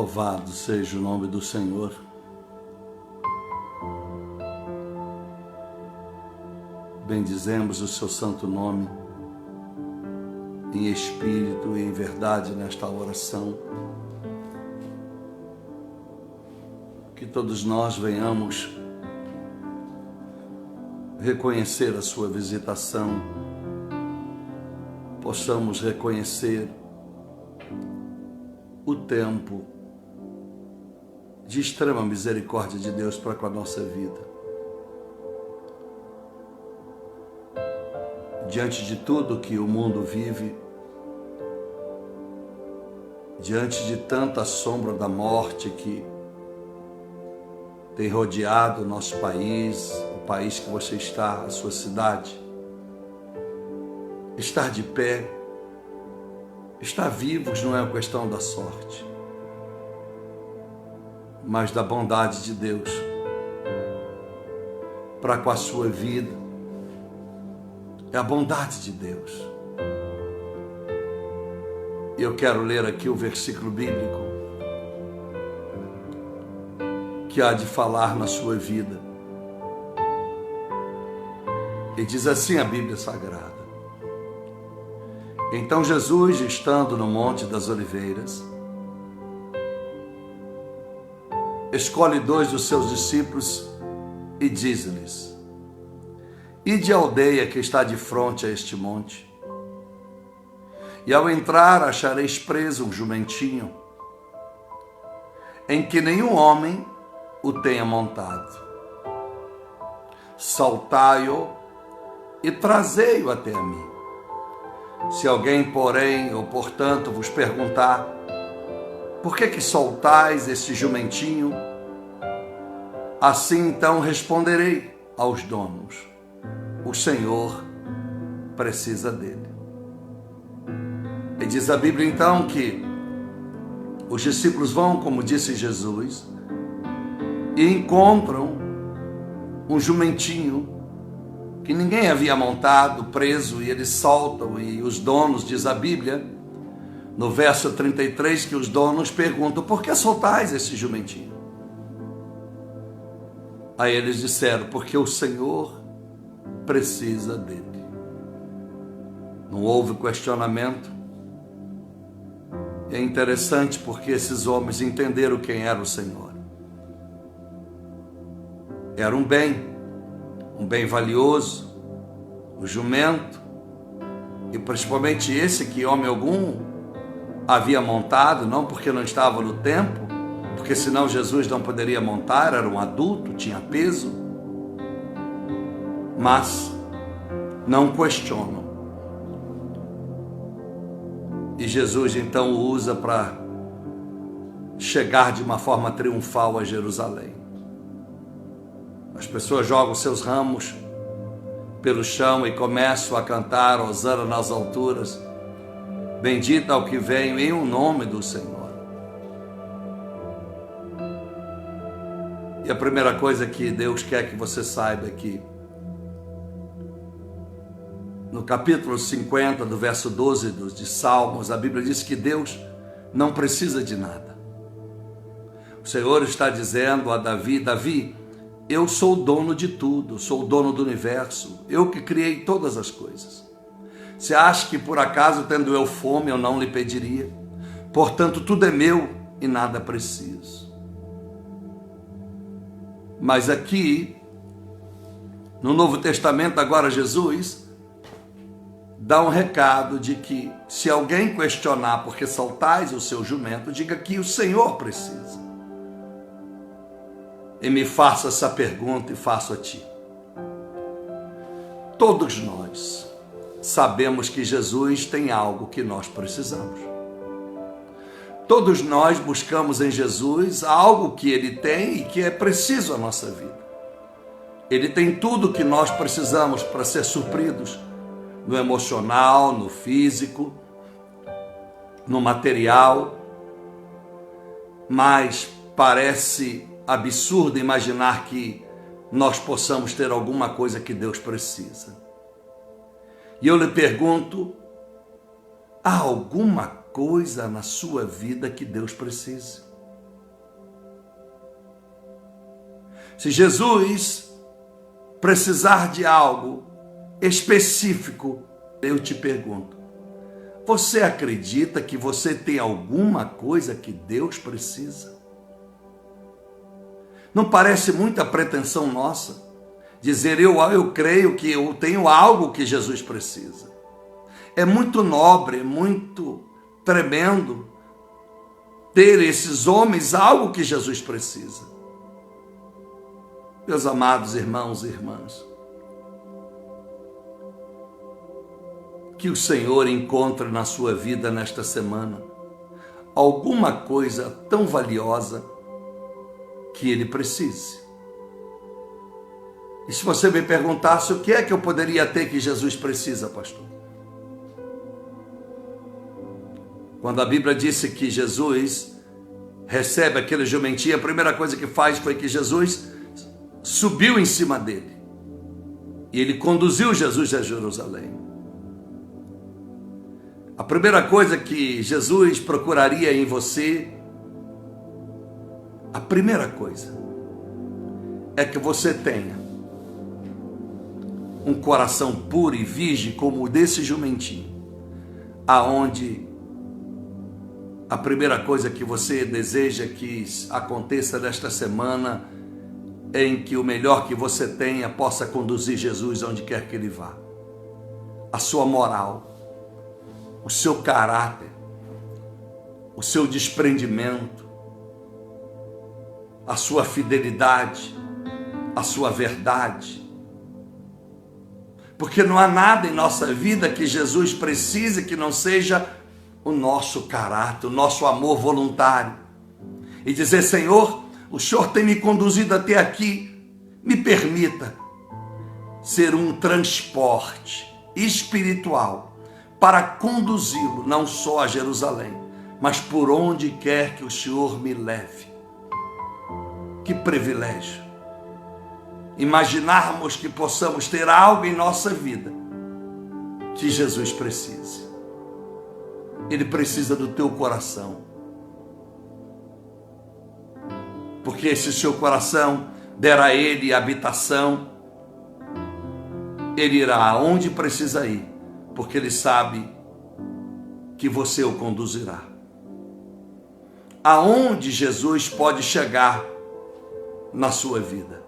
Louvado seja o nome do Senhor. Bendizemos o seu santo nome, em espírito e em verdade nesta oração. Que todos nós venhamos reconhecer a sua visitação, possamos reconhecer o tempo de extrema misericórdia de Deus para com a nossa vida. Diante de tudo que o mundo vive, diante de tanta sombra da morte que tem rodeado o nosso país, o país que você está, a sua cidade, estar de pé, estar vivos não é uma questão da sorte, mas da bondade de Deus para com a sua vida. É a bondade de Deus. Eu quero ler aqui o versículo bíblico que há de falar na sua vida. E diz assim a Bíblia Sagrada: Então Jesus, estando no Monte das Oliveiras, escolhe 2 dos seus discípulos e diz-lhes: Ide à aldeia que está de fronte a este monte, e ao entrar achareis preso um jumentinho, em que nenhum homem o tenha montado. Soltai-o e trazei-o até a mim. Se alguém, porém, ou portanto, vos perguntar: Por que soltais este jumentinho? Assim então responderei aos donos: O Senhor precisa dele. E diz a Bíblia então que os discípulos vão, como disse Jesus, e encontram um jumentinho que ninguém havia montado, preso, e eles soltam, e os donos, diz a Bíblia, no verso 33, que os donos perguntam: Por que soltais esse jumentinho? Aí eles disseram: Porque o Senhor precisa dele. Não houve questionamento. É interessante porque esses homens entenderam quem era o Senhor. Era um bem valioso, o jumento, e principalmente esse que homem algum havia montado, não porque não estava no tempo, porque senão Jesus não poderia montar, era um adulto, tinha peso, mas não questionam. E Jesus então o usa para chegar de uma forma triunfal a Jerusalém. As pessoas jogam seus ramos pelo chão e começam a cantar hosana nas alturas. Bendito ao que vem em o nome do Senhor. E a primeira coisa que Deus quer que você saiba é que no capítulo 50, do verso 12 de Salmos, a Bíblia diz que Deus não precisa de nada. O Senhor está dizendo a Davi: Davi, eu sou o dono de tudo, sou o dono do universo, eu que criei todas as coisas. Você acha que por acaso, tendo eu fome, eu não lhe pediria? Portanto, tudo é meu e nada preciso. Mas aqui, no Novo Testamento, agora Jesus dá um recado de que se alguém questionar porque soltais o seu jumento, diga que o Senhor precisa. E me faça essa pergunta e faço a ti. Todos nós sabemos que Jesus tem algo que nós precisamos. Todos nós buscamos em Jesus algo que Ele tem e que é preciso à nossa vida. Ele tem tudo que nós precisamos para ser supridos, no emocional, no físico, no material, mas parece absurdo imaginar que nós possamos ter alguma coisa que Deus precisa. E eu lhe pergunto: há alguma coisa na sua vida que Deus precise? Se Jesus precisar de algo específico, eu te pergunto, você acredita que você tem alguma coisa que Deus precisa? Não parece muita pretensão nossa dizer eu creio que eu tenho algo que Jesus precisa? É muito nobre, muito tremendo ter esses homens algo que Jesus precisa. Meus amados irmãos e irmãs, que o Senhor encontre na sua vida nesta semana alguma coisa tão valiosa que Ele precise. E se você me perguntasse o que é que eu poderia ter que Jesus precisa, pastor? Quando a Bíblia disse que Jesus recebe aquele jumentinho, a primeira coisa que faz foi que Jesus subiu em cima dele. E ele conduziu Jesus a Jerusalém. A primeira coisa que Jesus procuraria em você, a primeira coisa, é que você tenha um coração puro e virgem como o desse jumentinho, aonde a primeira coisa que você deseja que aconteça nesta semana é em que o melhor que você tenha possa conduzir Jesus aonde quer que Ele vá. A sua moral, o seu caráter, o seu desprendimento, a sua fidelidade, a sua verdade. Porque não há nada em nossa vida que Jesus precise que não seja o nosso caráter, o nosso amor voluntário. E dizer, Senhor, o Senhor tem me conduzido até aqui, me permita ser um transporte espiritual para conduzi-lo não só a Jerusalém, mas por onde quer que o Senhor me leve. Que privilégio imaginarmos que possamos ter algo em nossa vida que Jesus precise. Ele precisa do teu coração. Porque se seu coração der a Ele habitação, Ele irá aonde precisa ir, porque Ele sabe que você o conduzirá. Aonde Jesus pode chegar na sua vida?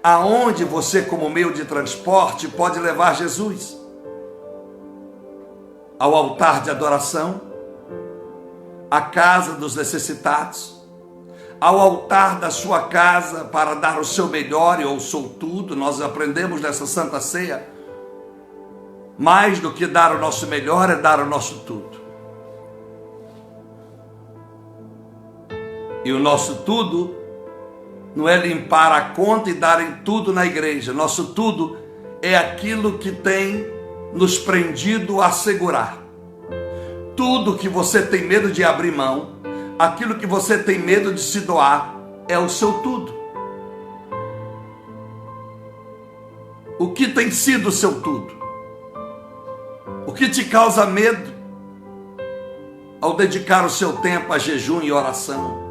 Aonde você, como meio de transporte, pode levar Jesus? Ao altar de adoração, à casa dos necessitados, ao altar da sua casa para dar o seu melhor e o seu tudo. Nós aprendemos nessa Santa Ceia, mais do que dar o nosso melhor é dar o nosso tudo. E o nosso tudo não é limpar a conta e darem tudo na igreja. Nosso tudo é aquilo que tem nos prendido a segurar. Tudo que você tem medo de abrir mão, aquilo que você tem medo de se doar, é o seu tudo. O que tem sido o seu tudo? O que te causa medo ao dedicar o seu tempo a jejum e oração?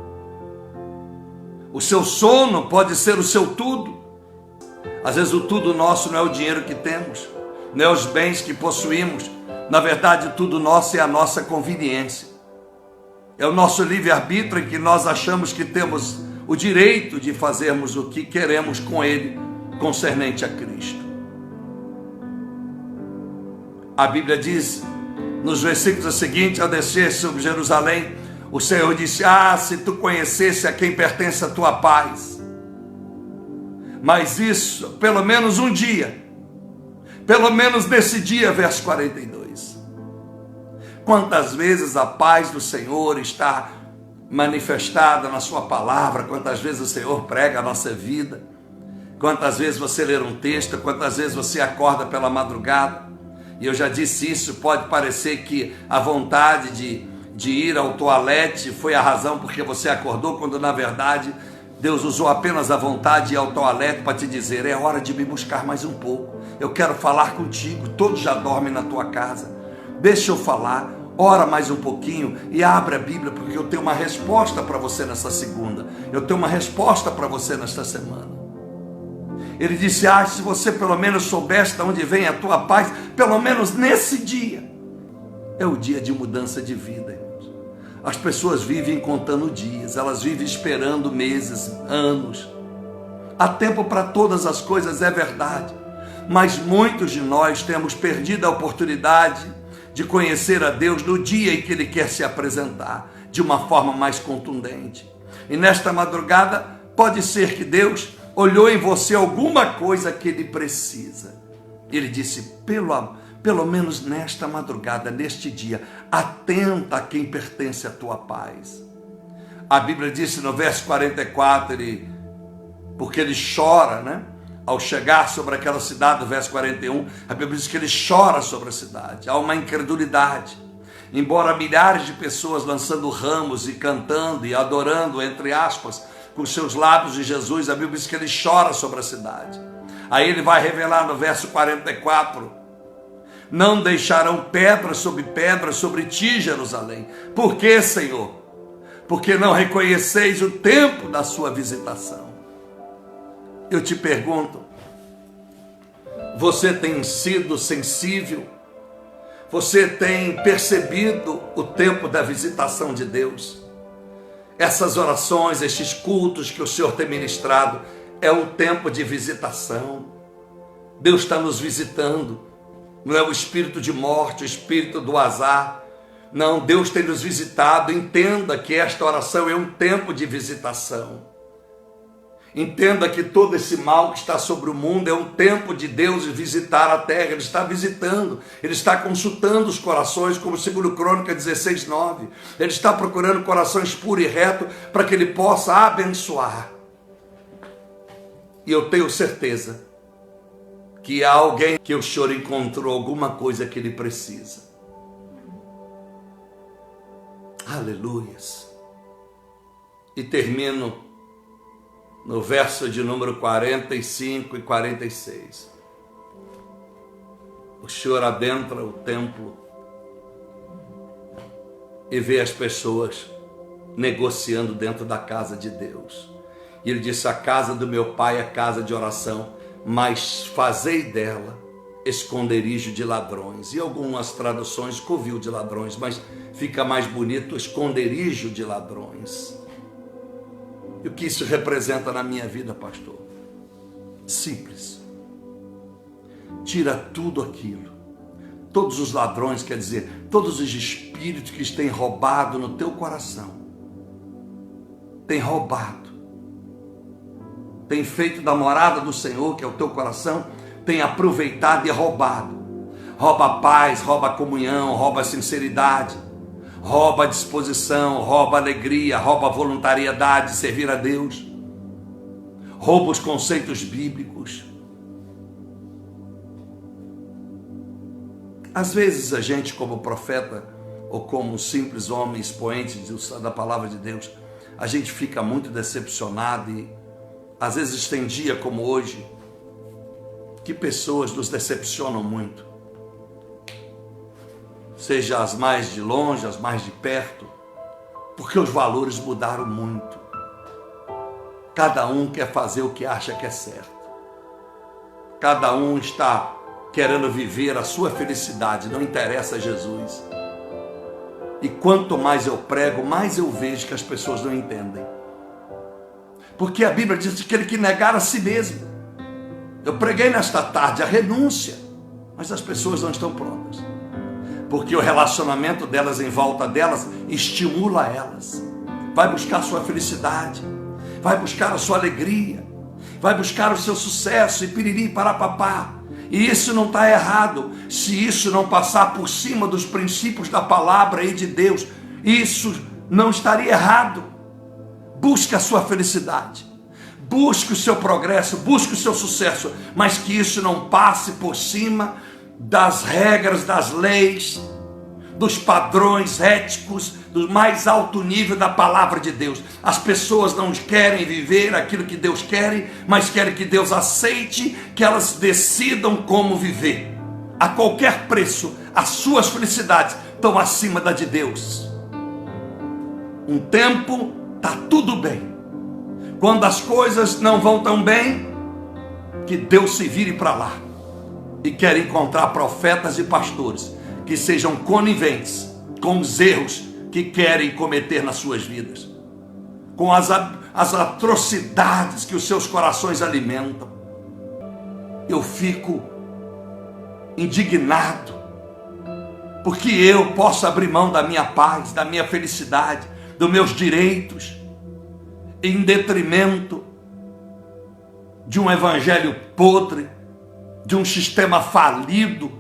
O seu sono pode ser o seu tudo. Às vezes o tudo nosso não é o dinheiro que temos, não é os bens que possuímos. Na verdade, tudo nosso é a nossa conveniência. É o nosso livre-arbítrio em que nós achamos que temos o direito de fazermos o que queremos com ele, concernente a Cristo. A Bíblia diz, nos versículos seguintes, ao descer sobre Jerusalém, o Senhor disse, se tu conhecesse a quem pertence a tua paz. Mas isso, pelo menos um dia, pelo menos nesse dia, verso 42. Quantas vezes a paz do Senhor está manifestada na sua palavra, quantas vezes o Senhor prega a nossa vida, quantas vezes você lê um texto, quantas vezes você acorda pela madrugada. E eu já disse isso, pode parecer que a vontade de ir ao toalete foi a razão porque você acordou, quando na verdade Deus usou apenas a vontade de ir ao toalete para te dizer, é hora de me buscar mais um pouco, eu quero falar contigo. Todos já dormem na tua casa, deixa eu falar. Ora mais um pouquinho e abre a Bíblia, porque eu tenho uma resposta para você nessa segunda. Eu tenho uma resposta para você nesta semana. Ele disse: se você pelo menos soubesse de onde vem a tua paz, pelo menos nesse dia. É o dia de mudança de vida, irmãos. As pessoas vivem contando dias, elas vivem esperando meses, anos. Há tempo para todas as coisas, é verdade. Mas muitos de nós temos perdido a oportunidade de conhecer a Deus no dia em que Ele quer se apresentar, de uma forma mais contundente. E nesta madrugada, pode ser que Deus olhou em você alguma coisa que Ele precisa. Ele disse: pelo menos nesta madrugada, neste dia, atenta a quem pertence à tua paz. A Bíblia disse no verso 44, porque ele chora, né? Ao chegar sobre aquela cidade, no verso 41, a Bíblia diz que ele chora sobre a cidade. Há uma incredulidade. Embora milhares de pessoas lançando ramos e cantando e adorando, entre aspas, com seus lábios de Jesus, a Bíblia diz que ele chora sobre a cidade. Aí ele vai revelar no verso 44, não deixarão pedra sobre ti, Jerusalém. Por quê, Senhor? Porque não reconheceis o tempo da sua visitação. Eu te pergunto, você tem sido sensível? Você tem percebido o tempo da visitação de Deus? Essas orações, estes cultos que o Senhor tem ministrado, é um tempo de visitação. Deus está nos visitando. Não é o espírito de morte, o espírito do azar. Não, Deus tem nos visitado. Entenda que esta oração é um tempo de visitação. Entenda que todo esse mal que está sobre o mundo é um tempo de Deus visitar a terra. Ele está visitando, Ele está consultando os corações, como segundo Crônica 16:9. Ele está procurando corações puros e retos para que Ele possa abençoar. E eu tenho certeza que há alguém que o Senhor encontrou alguma coisa que Ele precisa. Aleluias. E termino no verso de número 45 e 46. O Senhor adentra o templo e vê as pessoas negociando dentro da casa de Deus. E Ele disse: a casa do meu Pai é casa de oração, mas fazei dela esconderijo de ladrões. E algumas traduções, covil de ladrões, mas fica mais bonito, esconderijo de ladrões. E o que isso representa na minha vida, pastor? Simples. Tira tudo aquilo. Todos os ladrões, quer dizer, todos os espíritos que têm roubado no teu coração. Tem roubado. Tem feito da morada do Senhor, que é o teu coração, tem aproveitado e roubado. Rouba a paz, rouba a comunhão, rouba a sinceridade. Rouba a disposição, rouba a alegria, rouba a voluntariedade de servir a Deus. Rouba os conceitos bíblicos. Às vezes a gente, como profeta, ou como um simples homem expoente da palavra de Deus, a gente fica muito decepcionado e às vezes tem dia como hoje, que pessoas nos decepcionam muito. Seja as mais de longe, as mais de perto, porque os valores mudaram muito. Cada um quer fazer o que acha que é certo. Cada um está querendo viver a sua felicidade, não interessa a Jesus. E quanto mais eu prego, mais eu vejo que as pessoas não entendem. Porque a Bíblia diz que ele que negar a si mesmo. Eu preguei nesta tarde a renúncia, mas as pessoas não estão prontas. Porque o relacionamento delas em volta delas estimula elas. Vai buscar a sua felicidade, vai buscar a sua alegria, vai buscar o seu sucesso e piriri parapapá. E isso não está errado, se isso não passar por cima dos princípios da palavra e de Deus, isso não estaria errado. Busque a sua felicidade, busque o seu progresso, busque o seu sucesso, mas que isso não passe por cima das regras, das leis, dos padrões éticos, do mais alto nível da palavra de Deus. As pessoas não querem viver aquilo que Deus quer, mas querem que Deus aceite, que elas decidam como viver, a qualquer preço, as suas felicidades, estão acima da de Deus. Um tempo está tudo bem. Quando as coisas não vão tão bem, que Deus se vire para lá e quer encontrar profetas e pastores que sejam coniventes com os erros que querem cometer nas suas vidas, com as atrocidades que os seus corações alimentam. Eu fico indignado, porque eu posso abrir mão da minha paz, da minha felicidade, dos meus direitos, em detrimento de um evangelho podre, de um sistema falido,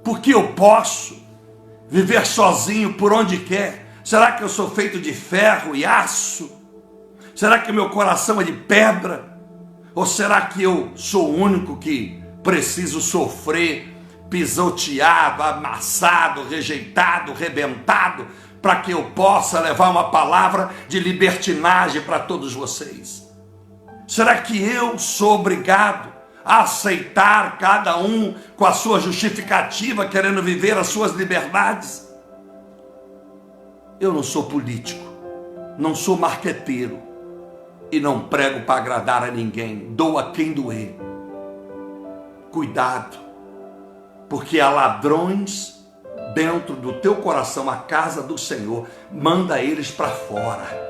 porque eu posso viver sozinho por onde quer. Será que eu sou feito de ferro e aço? Será que meu coração é de pedra? Ou será que eu sou o único que preciso sofrer, pisoteado, amassado, rejeitado, rebentado, para que eu possa levar uma palavra de libertinagem para todos vocês? Será que eu sou obrigado a aceitar cada um com a sua justificativa, querendo viver as suas liberdades? Eu não sou político, não sou marqueteiro e não prego para agradar a ninguém. Doa quem doer. Cuidado, porque há ladrões dentro do teu coração, a casa do Senhor. Manda eles para fora.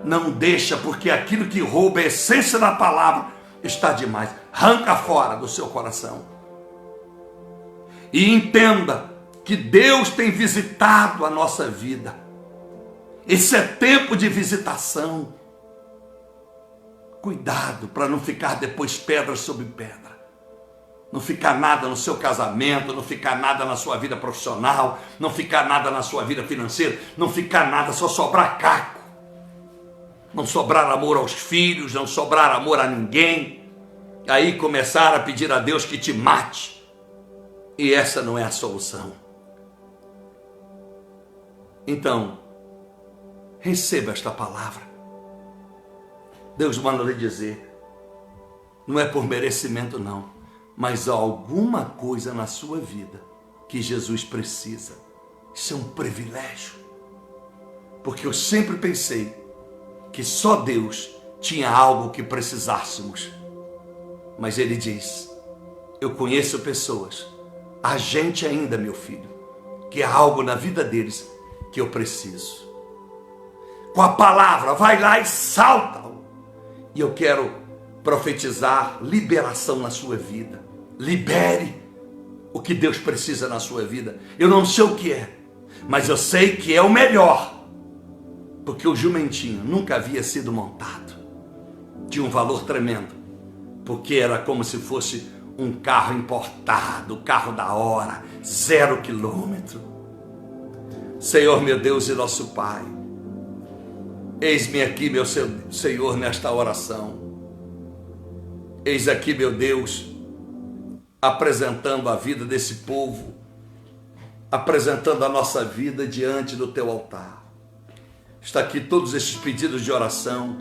Não deixa, porque aquilo que rouba a essência da palavra está demais. Arranca fora do seu coração. E entenda que Deus tem visitado a nossa vida. Esse é tempo de visitação. Cuidado para não ficar depois pedra sobre pedra. Não ficar nada no seu casamento, não ficar nada na sua vida profissional, não ficar nada na sua vida financeira, não ficar nada, só sobrar caco. Não sobrar amor aos filhos, não sobrar amor a ninguém. Aí começar a pedir a Deus que te mate. E essa não é a solução. Então, receba esta palavra. Deus manda lhe dizer, não é por merecimento não, mas há alguma coisa na sua vida que Jesus precisa. Isso é um privilégio. Porque eu sempre pensei que só Deus tinha algo que precisássemos. Mas Ele diz, eu conheço pessoas, há gente ainda, meu filho, que há algo na vida deles que eu preciso. Com a palavra, vai lá e salta-o. E eu quero profetizar liberação na sua vida. Libere o que Deus precisa na sua vida. Eu não sei o que é, mas eu sei que é o melhor. Porque o jumentinho nunca havia sido montado. Tinha um valor tremendo. Porque era como se fosse um carro importado, o carro da hora, 0 quilômetro. Senhor, meu Deus e nosso Pai, eis-me aqui, meu Senhor, nesta oração. Eis aqui, meu Deus, apresentando a vida desse povo, apresentando a nossa vida diante do Teu altar. Está aqui todos estes pedidos de oração,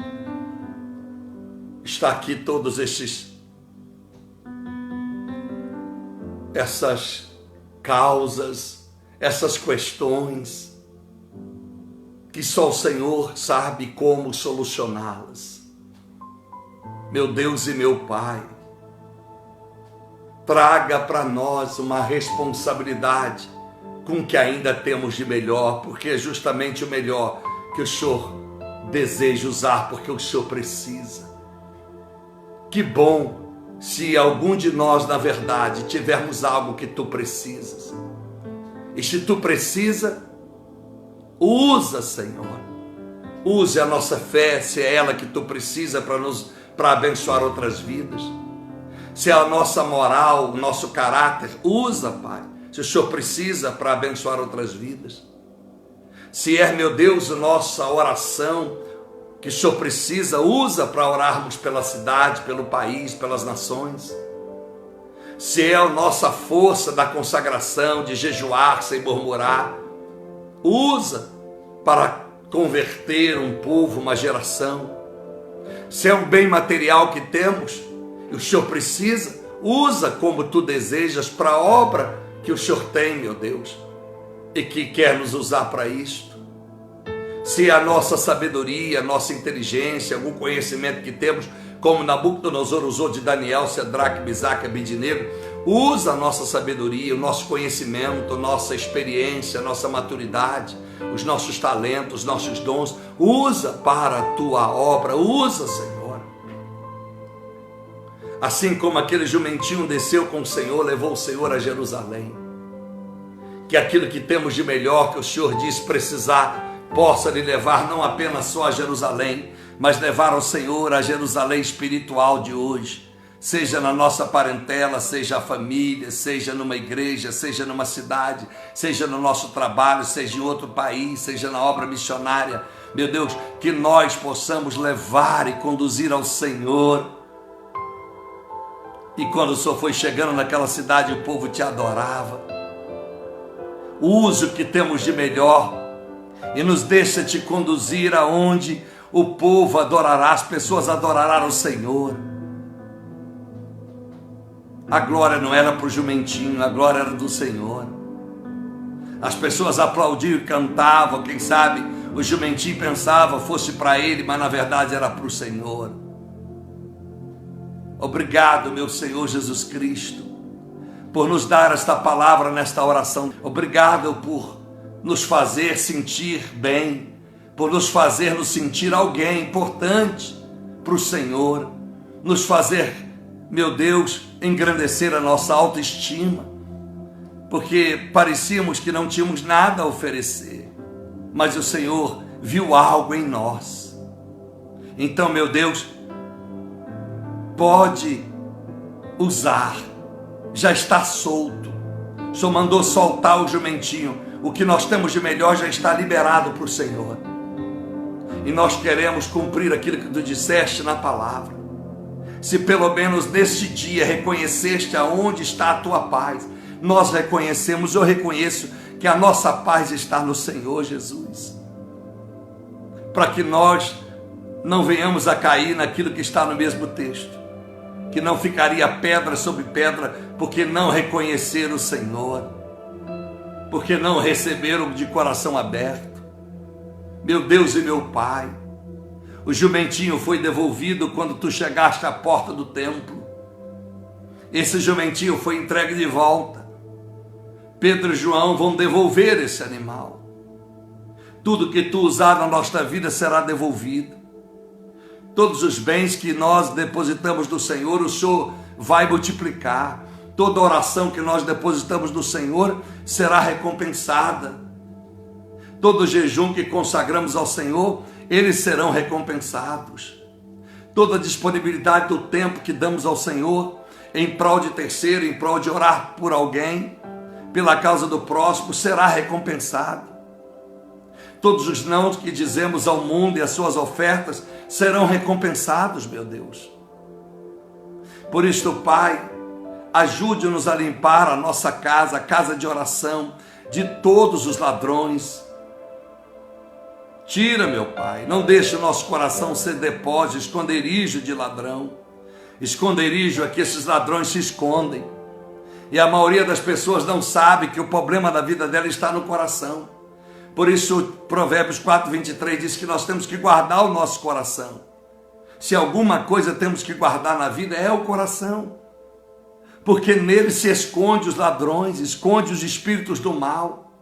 está aqui todos essas causas, essas questões, que só o Senhor sabe como solucioná-las. Meu Deus e meu Pai, traga para nós uma responsabilidade com o que ainda temos de melhor, porque é justamente o melhor que o Senhor deseja usar, porque o Senhor precisa. Que bom se algum de nós, na verdade, tivermos algo que Tu precisas. E se Tu precisa, usa, Senhor. Use a nossa fé, se é ela que Tu precisa para abençoar outras vidas. Se é a nossa moral, o nosso caráter, usa, Pai. Se o Senhor precisa para abençoar outras vidas. Se é, meu Deus, a nossa oração, que o Senhor precisa, usa para orarmos pela cidade, pelo país, pelas nações. Se é a nossa força da consagração, de jejuar sem murmurar, usa para converter um povo, uma geração. Se é um bem material que temos, e o Senhor precisa, usa como Tu desejas para a obra que o Senhor tem, meu Deus. e que quer nos usar para isto. Se a nossa sabedoria, a nossa inteligência, algum conhecimento que temos, como Nabucodonosor usou de Daniel, Sadraque, Misaque e Abednego, usa a nossa sabedoria, o nosso conhecimento, a nossa experiência, a nossa maturidade, os nossos talentos, os nossos dons, usa para a tua obra, usa, Senhor. Assim como aquele jumentinho desceu com o Senhor, levou o Senhor a Jerusalém. Que aquilo que temos de melhor que o Senhor diz precisar, possa lhe levar não apenas só a Jerusalém, mas levar ao Senhor a Jerusalém espiritual de hoje, seja na nossa parentela, seja a família, seja numa igreja, seja numa cidade, seja no nosso trabalho, seja em outro país, seja na obra missionária. Meu Deus, que nós possamos levar e conduzir ao Senhor. E quando o Senhor foi chegando naquela cidade, o povo te adorava. Use o que temos de melhor e nos deixa te conduzir aonde o povo adorará, as pessoas adorarão o Senhor. A glória não era para o jumentinho, a glória era do Senhor. As pessoas aplaudiam e cantavam, quem sabe o jumentinho pensava fosse para ele, mas na verdade era para o Senhor. Obrigado, meu Senhor Jesus Cristo, por nos dar esta palavra nesta oração. Obrigado por nos fazer sentir bem, por nos fazer nos sentir alguém importante para o Senhor, nos fazer, meu Deus, engrandecer a nossa autoestima, porque parecíamos que não tínhamos nada a oferecer, mas o Senhor viu algo em nós. Então, meu Deus, pode usar, já está solto. O Senhor mandou soltar o jumentinho. O que nós temos de melhor já está liberado para o Senhor. E nós queremos cumprir aquilo que tu disseste na palavra. Se pelo menos neste dia reconheceste aonde está a tua paz, nós reconhecemos, eu reconheço que a nossa paz está no Senhor Jesus. Para que nós não venhamos a cair naquilo que está no mesmo texto, que não ficaria pedra sobre pedra, porque não reconheceram o Senhor, porque não receberam de coração aberto. Meu Deus e meu Pai, o jumentinho foi devolvido quando tu chegaste à porta do templo. Esse jumentinho foi entregue de volta. Pedro e João vão devolver esse animal. Tudo que tu usar na nossa vida será devolvido. Todos os bens que nós depositamos no Senhor, o Senhor vai multiplicar. Toda oração que nós depositamos no Senhor será recompensada. Todo jejum que consagramos ao Senhor, eles serão recompensados. Toda disponibilidade do tempo que damos ao Senhor, em prol de terceiro, em prol de orar por alguém, pela causa do próximo, será recompensado. Todos os não que dizemos ao mundo e as suas ofertas serão recompensados, meu Deus. Por isto, Pai, ajude-nos a limpar a nossa casa, a casa de oração, de todos os ladrões. Tira, meu Pai, não deixe o nosso coração ser depósito, esconderijo de ladrão. Esconderijo é que esses ladrões se escondem. E a maioria das pessoas não sabe que o problema da vida dela está no coração. Por isso, Provérbios 4:23 diz que nós temos que guardar o nosso coração. Se alguma coisa temos que guardar na vida, é o coração. Porque nele se esconde os ladrões, esconde os espíritos do mal.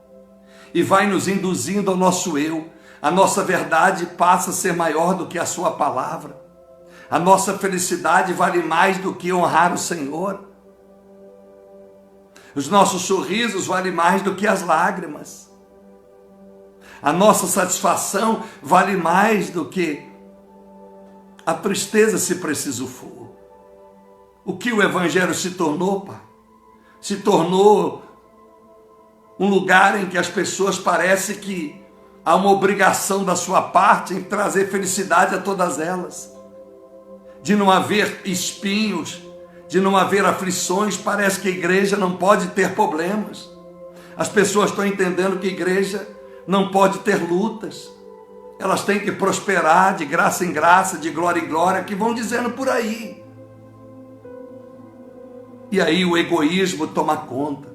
E vai nos induzindo ao nosso eu. A nossa verdade passa a ser maior do que a sua palavra. A nossa felicidade vale mais do que honrar o Senhor. Os nossos sorrisos valem mais do que as lágrimas. A nossa satisfação vale mais do que a tristeza, se preciso for. O que o Evangelho se tornou, Pai? Se tornou um lugar em que as pessoas parecem que há uma obrigação da sua parte em trazer felicidade a todas elas. De não haver espinhos, de não haver aflições, parece que a igreja não pode ter problemas. As pessoas estão entendendo que a igreja não pode ter lutas. Elas têm que prosperar de graça em graça, de glória em glória, que vão dizendo por aí. E aí o egoísmo toma conta.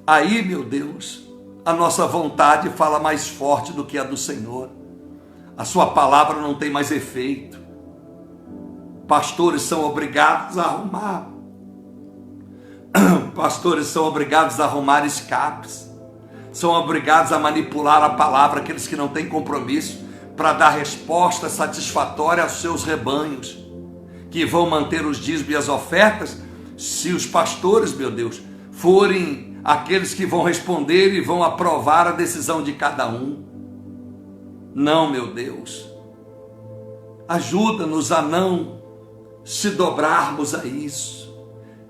Aí, meu Deus, a nossa vontade fala mais forte do que a do Senhor. A sua palavra não tem mais efeito. Pastores são obrigados a arrumar. Pastores são obrigados a arrumar escapes. São obrigados a manipular a palavra, aqueles que não têm compromisso, para dar resposta satisfatória aos seus rebanhos, que vão manter os dízimos e as ofertas, se os pastores, meu Deus, forem aqueles que vão responder e vão aprovar a decisão de cada um. Não, meu Deus, ajuda-nos a não se dobrarmos a isso.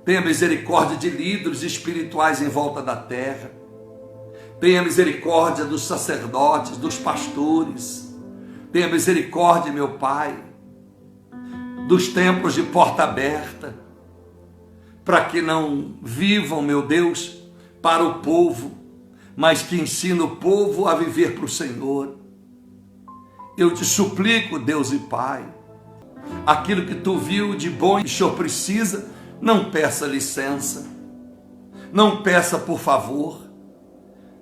Tenha misericórdia de líderes espirituais em volta da terra. Tenha misericórdia dos sacerdotes, dos pastores. Tenha misericórdia, meu Pai, dos templos de porta aberta, para que não vivam, meu Deus, para o povo, mas que ensine o povo a viver para o Senhor. Eu te suplico, Deus e Pai, aquilo que tu viu de bom e o Senhor precisa, não peça licença, não peça por favor,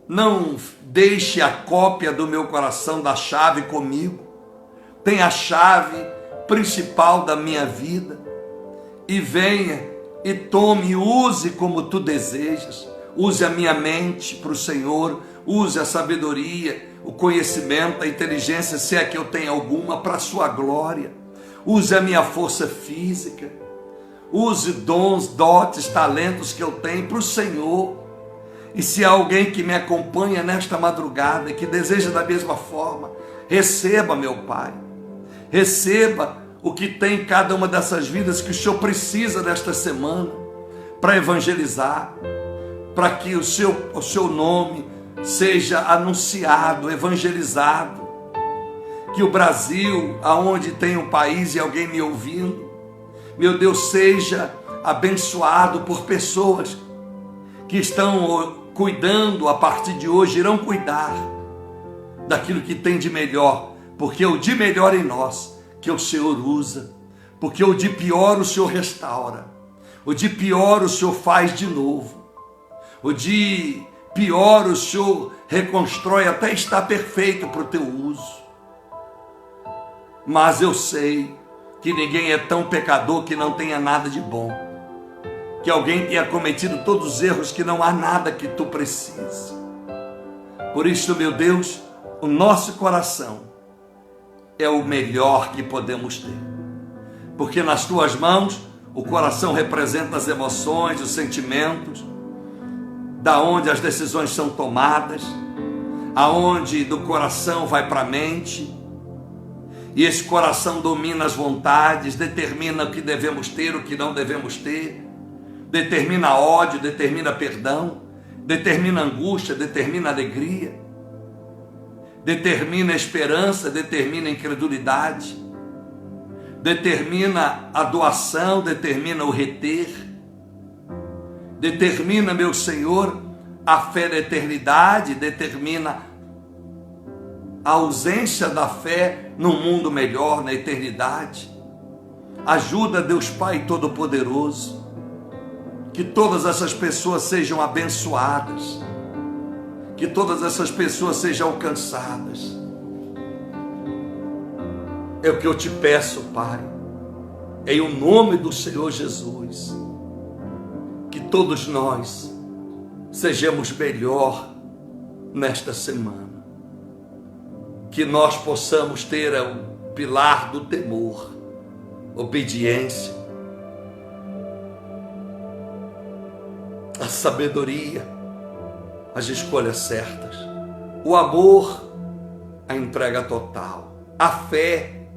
não deixe a cópia do meu coração da chave comigo, tenha a chave principal da minha vida e venha e tome e use como tu desejas. Use a minha mente para o Senhor, use a sabedoria, o conhecimento, a inteligência, se é que eu tenho alguma, para a sua glória. Use a minha força física, use dons, dotes, talentos que eu tenho para o Senhor. E se há alguém que me acompanha nesta madrugada e que deseja da mesma forma, receba, meu Pai, receba o que tem em cada uma dessas vidas que o Senhor precisa nesta semana para evangelizar, para que o seu nome seja anunciado, evangelizado, que o Brasil, aonde tem um país e alguém me ouvindo, meu Deus, seja abençoado por pessoas que estão cuidando a partir de hoje, irão cuidar daquilo que tem de melhor, porque o de melhor em nós, que o Senhor usa, porque o de pior o Senhor restaura, o de pior o Senhor faz de novo, o de pior o Senhor reconstrói até estar perfeito para o teu uso. Mas eu sei que ninguém é tão pecador que não tenha nada de bom, que alguém tenha cometido todos os erros, que não há nada que tu precise. Por isso, meu Deus, o nosso coração é o melhor que podemos ter, porque nas tuas mãos o coração representa as emoções, os sentimentos, da onde as decisões são tomadas, aonde do coração vai para a mente, e esse coração domina as vontades, determina o que devemos ter, o que não devemos ter, determina ódio, determina perdão, determina angústia, determina alegria, determina esperança, determina incredulidade, determina a doação, determina o reter, determina, meu Senhor, a fé da eternidade, determina a ausência da fé num mundo melhor, na eternidade. Ajuda, Deus Pai Todo-Poderoso, que todas essas pessoas sejam abençoadas, que todas essas pessoas sejam alcançadas. É o que eu te peço, Pai, em o nome do Senhor Jesus, que todos nós sejamos melhor nesta semana, que nós possamos ter o pilar do temor, obediência, a sabedoria, as escolhas certas, o amor, a entrega total, a fé,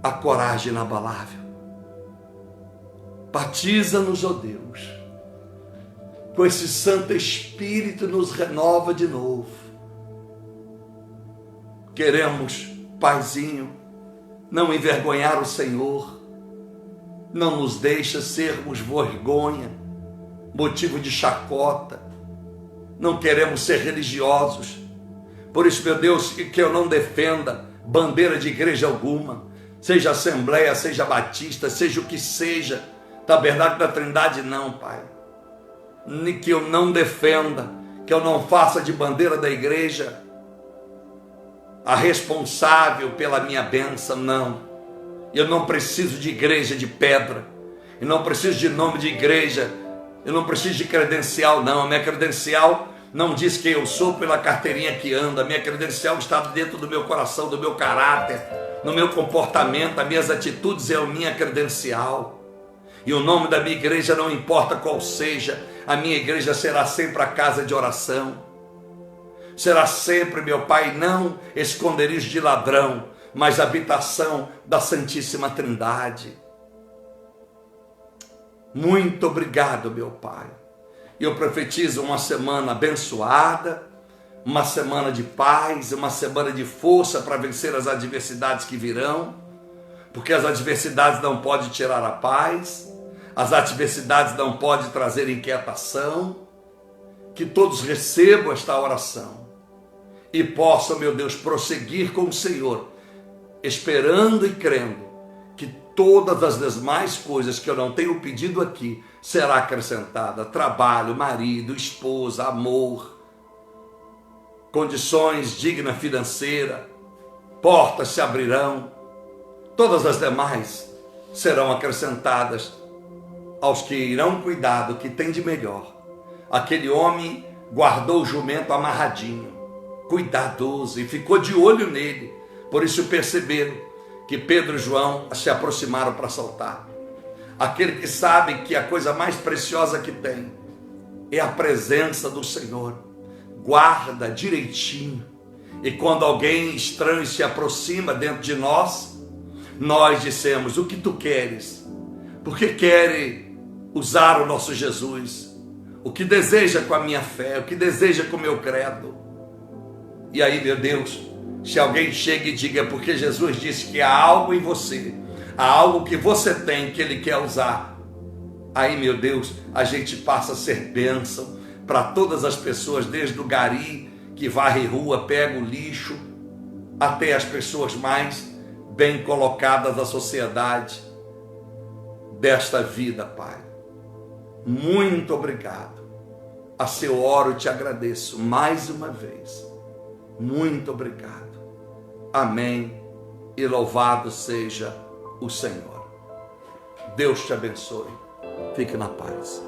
a coragem inabalável. Batiza-nos, ó Deus, com esse Santo Espírito, nos renova de novo. Queremos, Paizinho, não envergonhar o Senhor, não nos deixa sermos vergonha, motivo de chacota, não queremos ser religiosos. Por isso, meu Deus, que eu não defenda bandeira de igreja alguma, seja Assembleia, seja Batista, seja o que seja, Tabernáculo da Trindade, não, Pai. Que eu não defenda que eu não faça de bandeira da igreja a responsável pela minha bênção, não. Eu não preciso de igreja de pedra, eu não preciso de nome de igreja, eu não preciso de credencial, não. A minha credencial não diz quem eu sou pela carteirinha que anda. A minha credencial está dentro do meu coração, do meu caráter, no meu comportamento. As minhas atitudes é a minha credencial. E o nome da minha igreja, não importa qual seja, a minha igreja será sempre a casa de oração. Será sempre, meu Pai, não esconderijo de ladrão, mas habitação da Santíssima Trindade. Muito obrigado, meu Pai. Eu profetizo uma semana abençoada, uma semana de paz, uma semana de força para vencer as adversidades que virão, porque as adversidades não podem tirar a paz, as adversidades não podem trazer inquietação. Que todos recebam esta oração e possam, meu Deus, prosseguir com o Senhor, esperando e crendo que todas as demais coisas que eu não tenho pedido aqui será acrescentada: trabalho, marido, esposa, amor, condições dignas financeiras, portas se abrirão, todas as demais serão acrescentadas aos que irão cuidar do que tem de melhor. Aquele homem guardou o jumento amarradinho, cuidadoso, e ficou de olho nele. Por isso perceberam que Pedro e João se aproximaram para soltar. Aquele que sabe que a coisa mais preciosa que tem é a presença do Senhor, guarda direitinho. E quando alguém estranho se aproxima dentro de nós, nós dissemos: o que tu queres? Porque quer usar o nosso Jesus, o que deseja com a minha fé, o que deseja com o meu credo. E aí, meu Deus, se alguém chega e diga: porque Jesus disse que há algo em você, há algo que você tem que Ele quer usar, aí, meu Deus, a gente passa a ser bênção para todas as pessoas, desde o gari que varre rua, pega o lixo, até as pessoas mais bem colocadas da sociedade desta vida, Pai. Muito obrigado. A seu oro te agradeço mais uma vez. Muito obrigado. Amém. E louvado seja o Senhor. Deus te abençoe. Fique na paz.